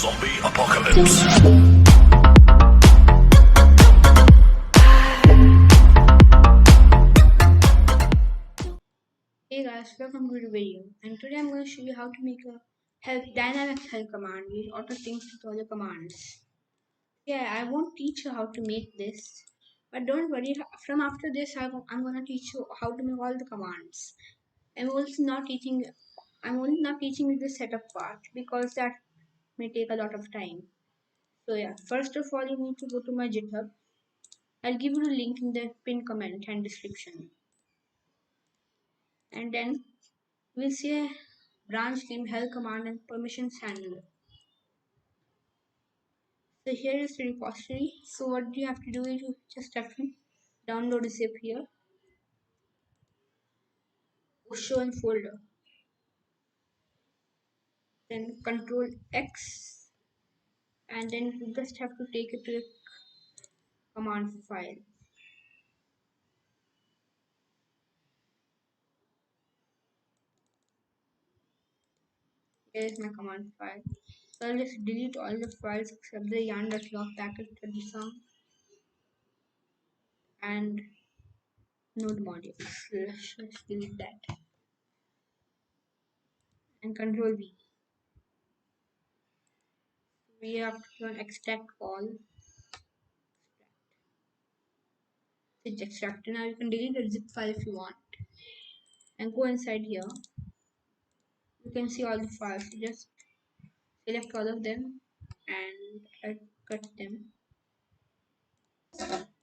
Zombie apocalypse. Hey guys, welcome to the video. And today I'm going to show you how to make a dynamic help command which auto syncs with all the commands. Yeah, I won't teach you how to make this, but don't worry. From after this, I'm going to teach you how to make all the commands. I'm also not teaching. I'm only not teaching you the setup part because that may take a lot of time. So yeah, first of all, you need to go to my GitHub. I'll give you the link in the pinned comment and description, and then we'll see a branch name help command and permissions handler. So here is the repository. So what you have to do is you just have to download the zip here, show in folder, then control X, and then you just have to take it to the command file. Here is my command file. So I'll just delete all the files except the yarn.log package.song and node modules. Let's delete that and control V. We have to run extract all. It's extracted. Now you can delete the zip file if you want and go inside here. You can see all the files. So just select all of them and cut them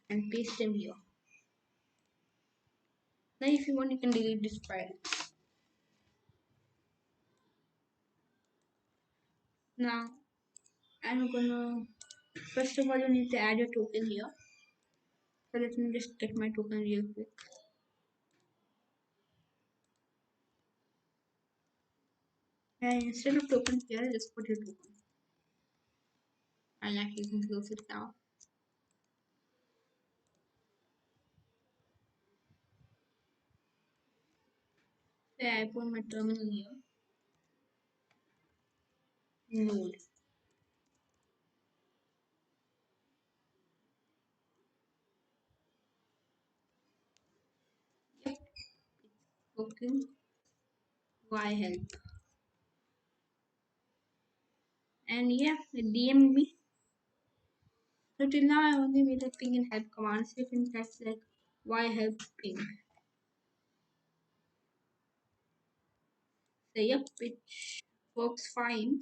and paste them here. Now if you want you can delete this file. Now I'm gonna first of all you need to add your token here. So let me just get my token real quick. And instead of token here, just put your token. And actually you can close it now. So I put my terminal here. Node. Yep, token Y help. And yeah, it DM me. So till now I only made a ping and help command. So you can type like Y help ping. So yep, it works fine.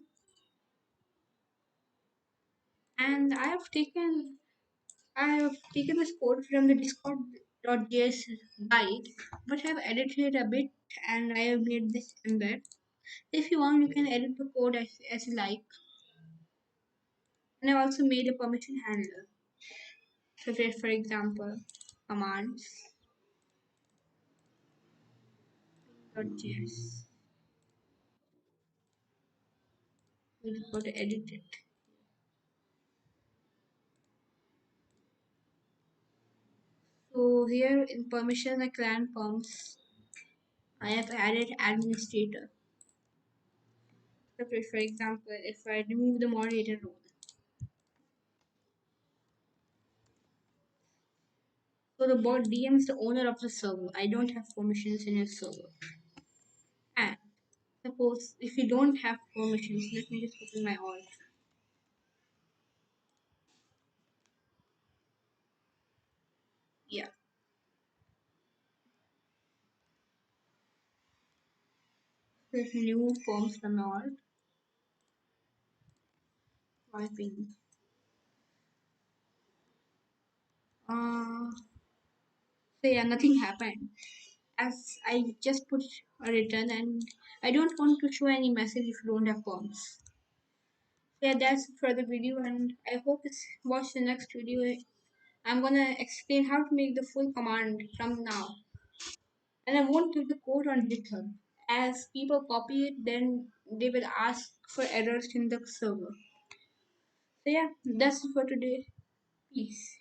And I have taken this code from the discord.js guide, but I have edited it a bit and I have made this embed. If you want you can edit the code as you like. And I also made a permission handler. So for example commands .js. We just got to edit it. So here in permission the clan perms I have added administrator. So for example if I remove the moderator role. So the bot DM is the owner of the server. I don't have permissions in your server. And suppose if you don't have permissions, let me just open my alt. Yeah. So if you remove forms from your alt, wiping. So yeah, nothing happened. As I just put a return and I don't want to show any message if you don't have forms. So yeah, that's it for the video and I hope it's watch the next video. I'm gonna explain how to make the full command from now. And I won't give the code on GitHub. As people copy it, then they will ask for errors in the server. So yeah, that's it for today. Peace.